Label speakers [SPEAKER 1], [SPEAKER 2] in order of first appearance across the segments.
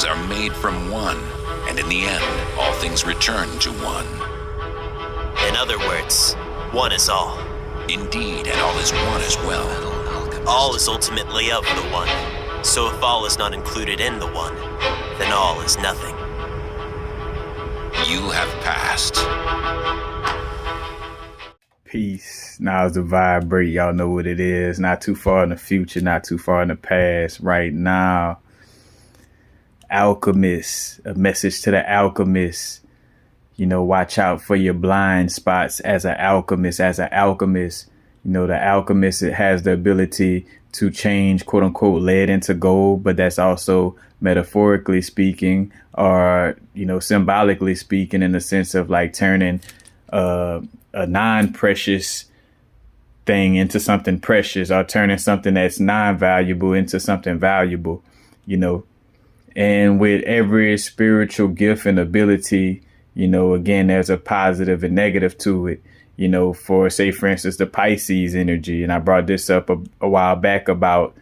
[SPEAKER 1] things are made from one, and in the end, all things return to one.
[SPEAKER 2] In other words, one is all.
[SPEAKER 1] Indeed, and all is one as well.
[SPEAKER 2] All is ultimately of the one. So if all is not included in the one, then all is nothing.
[SPEAKER 1] You have passed.
[SPEAKER 3] Peace. Now's the vibrate. Y'all know what it is. Not too far in the future, not too far in the past. Right now. Alchemist. A message to the alchemist. You know, watch out for your blind spots as an alchemist. You know, the alchemist, it has the ability to change, quote unquote, lead into gold. But that's also metaphorically speaking, or, you know, symbolically speaking, in the sense of like turning a non-precious thing into something precious, or turning something that's non-valuable into something valuable, you know. And with every spiritual gift and ability, you know, again, there's a positive and negative to it, you know, for, say, for instance, the Pisces energy. And I brought this up a while back about,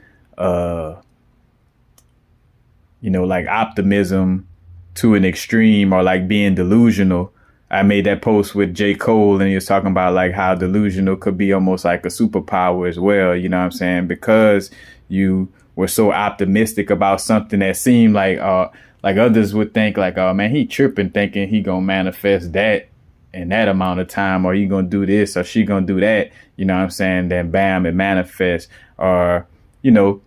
[SPEAKER 3] you know, like optimism to an extreme, or like being delusional. I made that post with J. Cole, and he was talking about like how delusional could be almost like a superpower as well. You know what I'm saying? Because you were so optimistic about something that seemed like others would think like, oh man, he tripping, thinking he gonna manifest that in that amount of time, or he gonna do this, or she gonna do that. You know what I'm saying? Then bam, it manifests. Or, you know,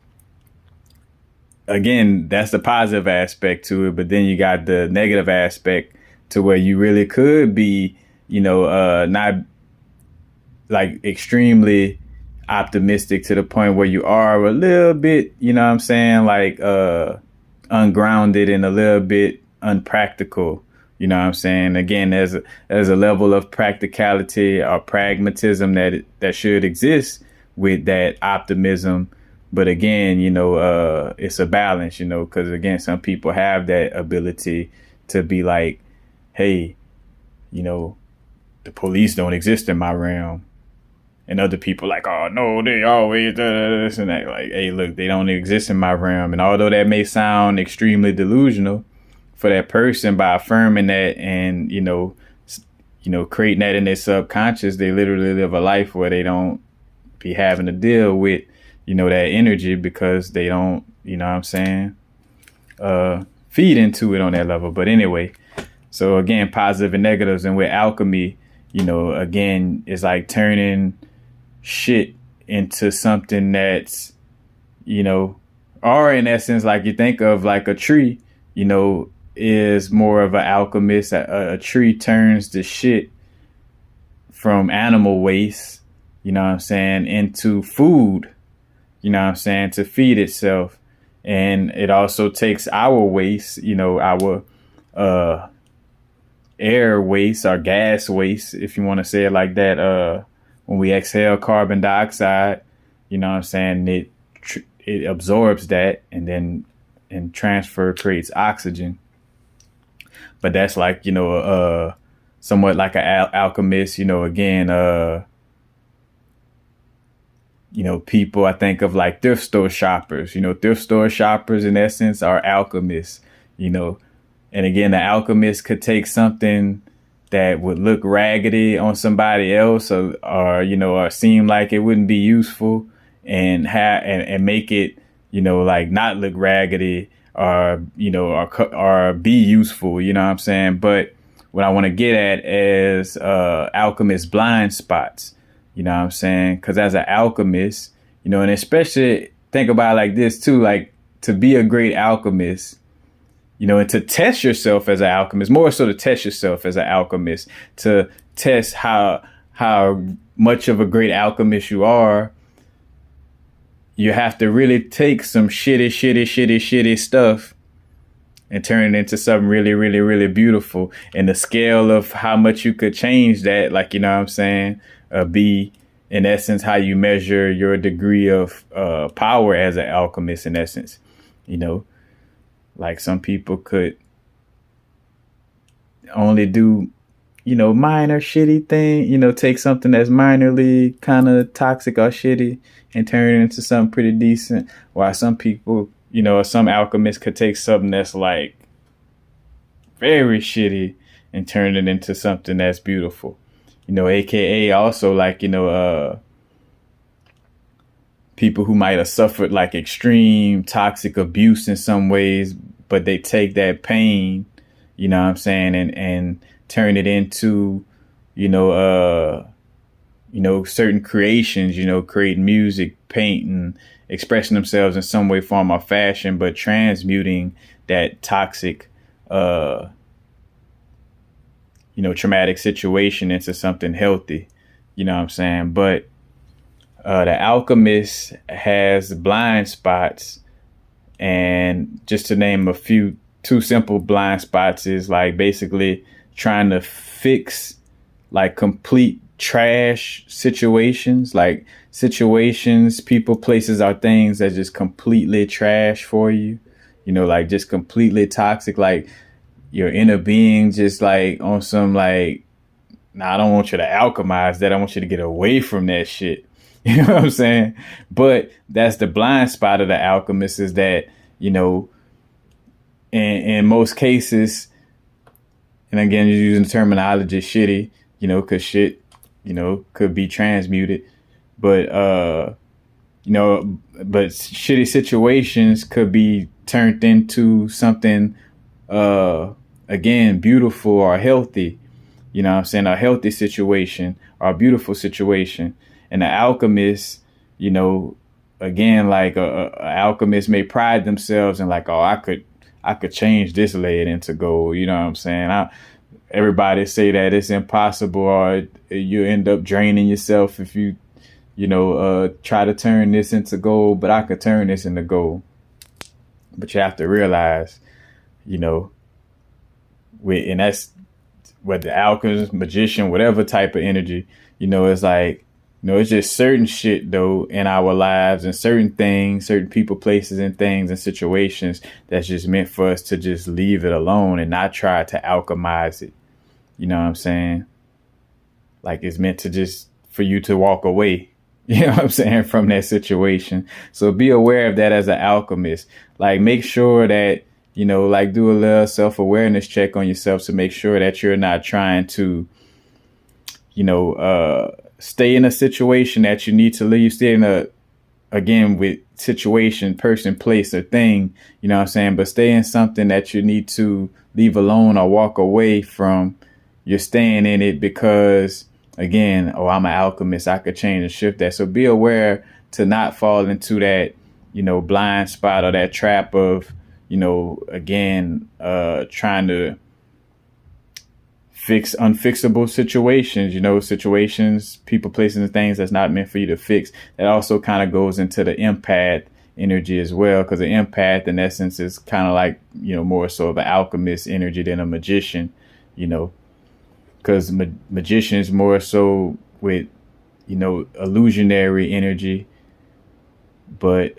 [SPEAKER 3] again, that's the positive aspect to it. But then you got the negative aspect, to where you really could be, you know, not like extremely optimistic to the point where you are a little bit, you know what I'm saying, like ungrounded and a little bit unpractical. You know what I'm saying? Again, there's a level of practicality or pragmatism that should exist with that optimism. But again, you know, it's a balance, you know, because again, some people have that ability to be like, hey, you know, the police don't exist in my realm. And other people like, oh, no, they always this and that. Like, hey, look, they don't exist in my realm. And although that may sound extremely delusional for that person, by affirming that and, you know, creating that in their subconscious, they literally live a life where they don't be having to deal with, you know, that energy, because they don't, you know what I'm saying, feed into it on that level. But anyway, so again, positive and negatives. And with alchemy, you know, again, it's like turning shit into something that's, you know, or in essence, like you think of like a tree, you know, is more of an alchemist. A tree turns the shit from animal waste, you know what I'm saying, into food, you know what I'm saying, to feed itself. And it also takes our waste, you know, our air waste or gas waste, if you want to say it like that. When we exhale carbon dioxide, you know what I'm saying, it absorbs that and then in transfer creates oxygen. But that's like, you know, somewhat like an alchemist, you know, again, you know, people, I think of like thrift store shoppers, you know, thrift store shoppers in essence are alchemists, you know. And again, the alchemist could take something that would look raggedy on somebody else, or you know, or seem like it wouldn't be useful, and make it, you know, like not look raggedy, or, you know, or be useful, you know what I'm saying? But what I want to get at is alchemist blind spots, you know what I'm saying? Because as an alchemist, you know, and especially think about it like this too, like to be a great alchemist, you know, and to test yourself as an alchemist, more so to test yourself as an alchemist, to test how much of a great alchemist you are, you have to really take some shitty stuff and turn it into something really, really, really beautiful. And the scale of how much you could change that, like, you know what I'm saying, be in essence how you measure your degree of power as an alchemist in essence, you know. Like some people could only do, you know, minor shitty thing, you know, take something that's minorly kind of toxic or shitty and turn it into something pretty decent. While some people, some alchemists could take something that's like very shitty and turn it into something that's beautiful, aka also like, people who might have suffered like extreme toxic abuse in some ways, but they take that pain, what I'm saying, and turn it into, certain creations, creating music, painting, expressing themselves in some way, form, or fashion, but transmuting that toxic, traumatic situation into something healthy, what I'm saying? But the alchemist has blind spots, and just to name a few, two simple blind spots is like basically trying to fix like complete trash situations, like situations, people, places, or things that just completely trash for you, like just completely toxic, like your inner being just like on some like, nah, I don't want you to alchemize that. I want you to get away from that shit. You know what I'm saying? But that's the blind spot of the alchemist, is that, in most cases, and again, you're using the terminology shitty, because shit, could be transmuted. But, but shitty situations could be turned into something, again, beautiful or healthy, what I'm saying, a healthy situation or a beautiful situation. And the alchemist, again, like a alchemist may pride themselves in like, oh, I could change this lead into gold. You know what I'm saying? Everybody say that it's impossible, or you end up draining yourself if you, try to turn this into gold, but I could turn this into gold. But you have to realize, and that's whether the alchemist, magician, whatever type of energy, it's like, it's just certain shit though in our lives, and certain things, certain people, places, and things and situations that's just meant for us to just leave it alone and not try to alchemize it. You know what I'm saying? Like it's meant to just for you to walk away, you know what I'm saying, from that situation. So be aware of that as an alchemist. Like make sure that, like do a little self-awareness check on yourself to make sure that you're not trying to, stay in a situation that you need to leave. Stay in again, with situation, person, place, or thing, you know what I'm saying? But stay in something that you need to leave alone or walk away from. You're staying in it because, again, oh, I'm an alchemist, I could change and shift that. So be aware to not fall into that, blind spot or that trap of, again, trying to fix unfixable situations, situations, people, places, and things that's not meant for you to fix. That also kind of goes into the empath energy as well, because the empath in essence is kind of like, more so of an alchemist energy than a magician, because magician is more so with, illusionary energy, but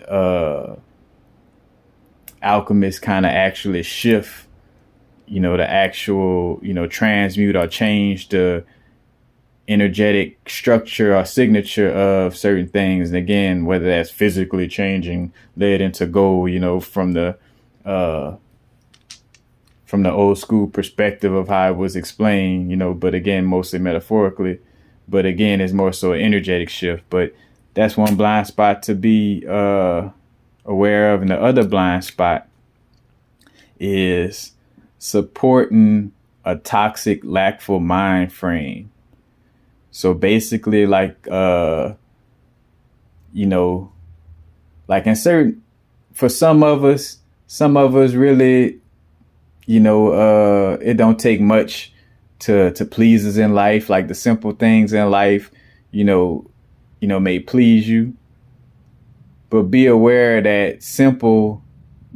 [SPEAKER 3] alchemists kind of actually shift, the actual, transmute or change the energetic structure or signature of certain things. And again, whether that's physically changing lead into gold, from the old school perspective of how it was explained, but again, mostly metaphorically, but again, it's more so an energetic shift. But that's one blind spot to be aware of. And the other blind spot is supporting a toxic, lackful mind frame. So basically, like, like in certain, for some of us really, it don't take much to please us in life. Like the simple things in life, may please you. But be aware that simple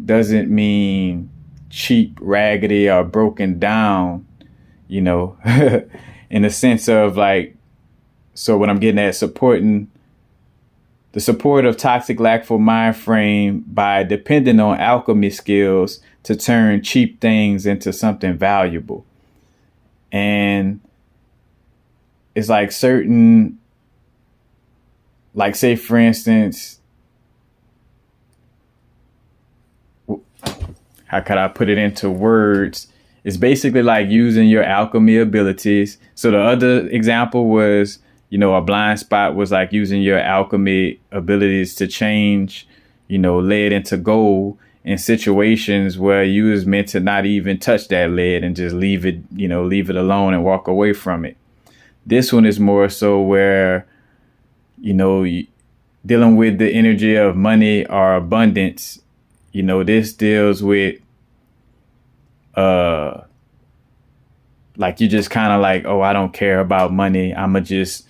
[SPEAKER 3] doesn't mean cheap, raggedy, or broken down, in the sense of like, so what I'm getting at, supporting the support of toxic, lackful mind frame by depending on alchemy skills to turn cheap things into something valuable. And it's like certain, like say for instance, how could I put it into words? It's basically like using your alchemy abilities. So the other example was, a blind spot was like using your alchemy abilities to change, lead into gold in situations where you was meant to not even touch that lead and just leave it alone and walk away from it. This one is more so where, dealing with the energy of money or abundance. This deals with, like you just kind of like, oh, I don't care about money. I'ma just,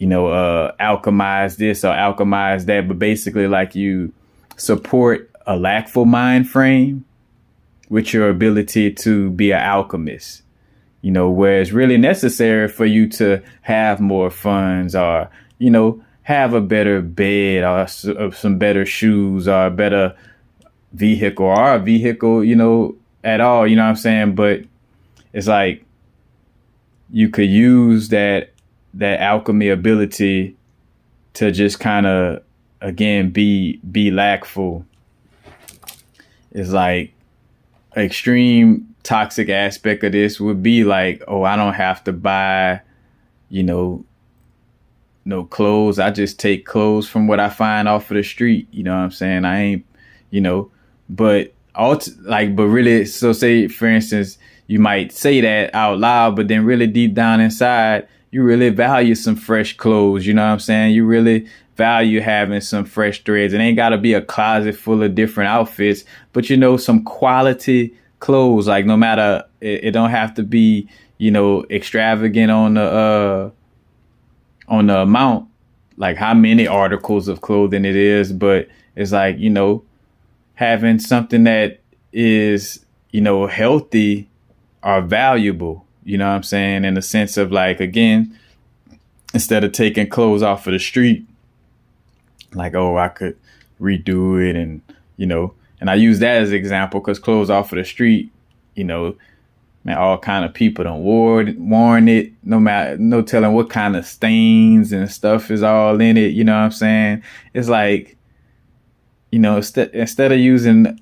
[SPEAKER 3] alchemize this or alchemize that. But basically like you support a lackful mind frame with your ability to be an alchemist, where it's really necessary for you to have more funds or, have a better bed or some better shoes or a better vehicle or a vehicle, at all, you know what I'm saying? But it's like you could use that alchemy ability to just kind of, again, be lackful. It's like extreme toxic aspect of this would be like, oh, I don't have to buy, no clothes. I just take clothes from what I find off of the street. You know what I'm saying? I ain't, but but really, so say, for instance, you might say that out loud, but then really deep down inside, you really value some fresh clothes. You know what I'm saying? You really value having some fresh threads. It ain't got to be a closet full of different outfits, but, some quality clothes. Like no matter, it don't have to be, extravagant on the amount, like how many articles of clothing it is. But it's like, having something that is, healthy or valuable, you know what I'm saying? In the sense of like, again, instead of taking clothes off of the street, like, oh, I could redo it. And, and I use that as an example because clothes off of the street, man, all kind of people done worn it, no telling what kind of stains and stuff is all in it. You know what I'm saying? It's like, instead of using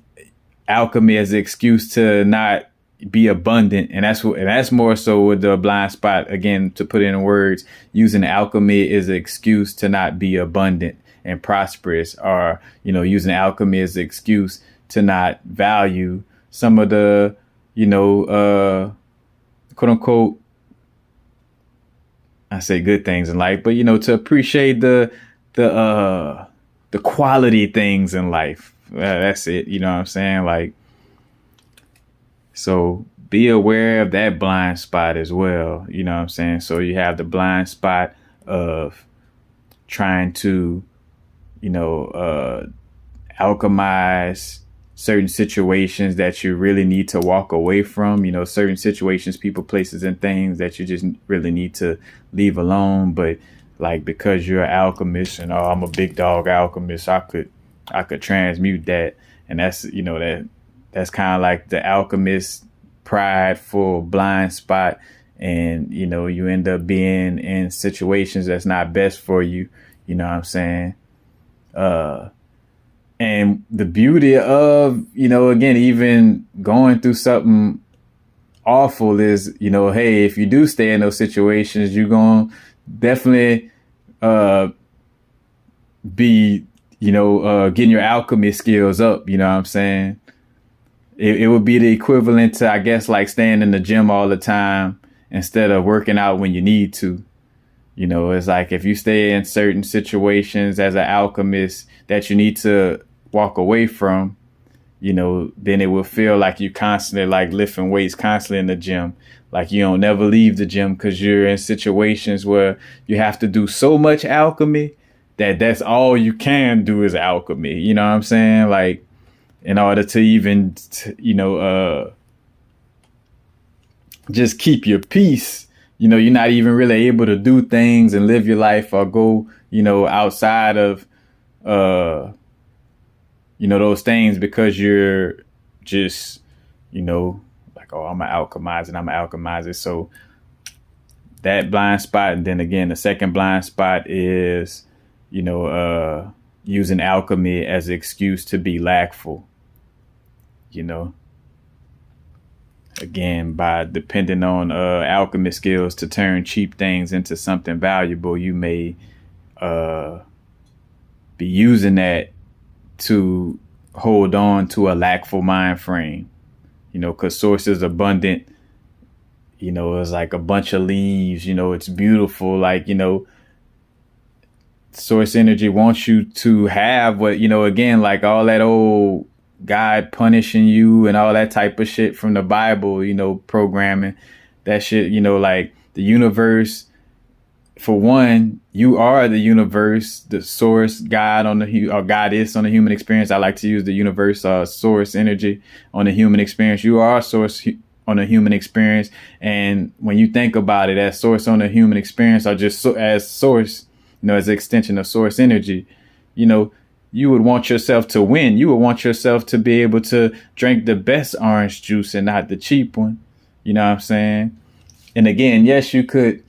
[SPEAKER 3] alchemy as an excuse to not be abundant, and that's more so with the blind spot, again, to put it in words, using alchemy as an excuse to not be abundant and prosperous, or, using alchemy as an excuse to not value some of the, quote unquote, I say good things in life, but, to appreciate the quality things in life. That's it. You know what I'm saying? Like, so be aware of that blind spot as well. You know what I'm saying? So you have the blind spot of trying to, alchemize certain situations that you really need to walk away from, certain situations, people, places, and things that you just really need to leave alone. But like, because you're an alchemist and, oh, I'm a big dog alchemist, I could transmute that. And that's, that's kind of like the alchemist prideful blind spot. And, you end up being in situations that's not best for you. You know what I'm saying? And the beauty of, again, even going through something awful is, hey, if you do stay in those situations, you're going to definitely be, getting your alchemy skills up. You know what I'm saying? It would be the equivalent to, I guess, like staying in the gym all the time instead of working out when you need to. It's like if you stay in certain situations as an alchemist that you need to walk away from, then it will feel like you constantly like lifting weights, constantly in the gym. Like you don't never leave the gym because you're in situations where you have to do so much alchemy that's all you can do is alchemy. You know what I'm saying? Like in order to even, just keep your peace. You're not even really able to do things and live your life or go, outside of, those things because you're just, like, oh, I'm an alchemizer. So that blind spot. And then again, the second blind spot is, using alchemy as an excuse to be lackful. you know. Again, by depending on alchemy skills to turn cheap things into something valuable, you may be using that to hold on to a lackful mind frame, you know, because source is abundant. You know, it's like a bunch of leaves, you know, it's beautiful. Like, you know, source energy wants you to have what, you know, again, like all that old God punishing you and all that type of shit from the Bible, you know, programming that shit, you know, like the universe, for one, you are the universe, the source, God on the or goddess on the human experience. I like to use the universe, source energy on the human experience. You are a source on the human experience. And when you think about it as source on the human experience, or just as source, you know, as an extension of source energy, you know, you would want yourself to win. You would want yourself to be able to drink the best orange juice and not the cheap one. You know what I'm saying? And again, yes, you could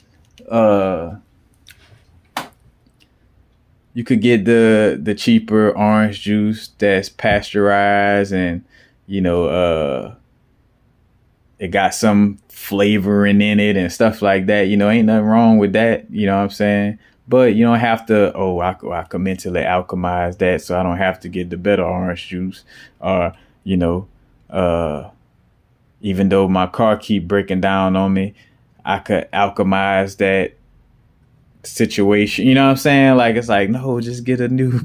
[SPEAKER 3] get the cheaper orange juice that's pasteurized and, you know, it got some flavoring in it and stuff like that. You know, ain't nothing wrong with that. You know what I'm saying? But you don't have to, I can mentally alchemize that so I don't have to get the better orange juice. Or, you know, even though my car keep breaking down on me, I could alchemize that situation. You know what I'm saying? Like, it's like, no, just get a new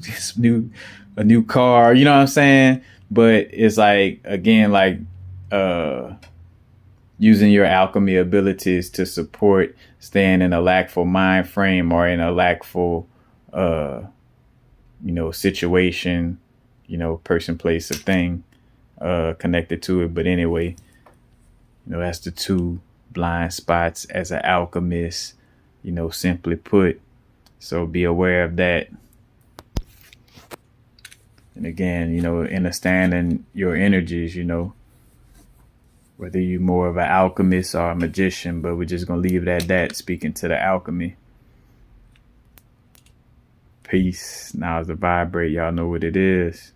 [SPEAKER 3] car. You know what I'm saying? But it's like, again, like, using your alchemy abilities to support staying in a lackful mind frame or in a lackful, you know, situation, you know, person, place, or thing connected to it. But anyway, you know, that's the two blind spots as an alchemist, you know, simply put. So be aware of that. And again, you know, understanding your energies, you know, whether you're more of an alchemist or a magician, but we're just going to leave it at that, speaking to the alchemy. Peace. Now is the vibrate. Y'all know what it is.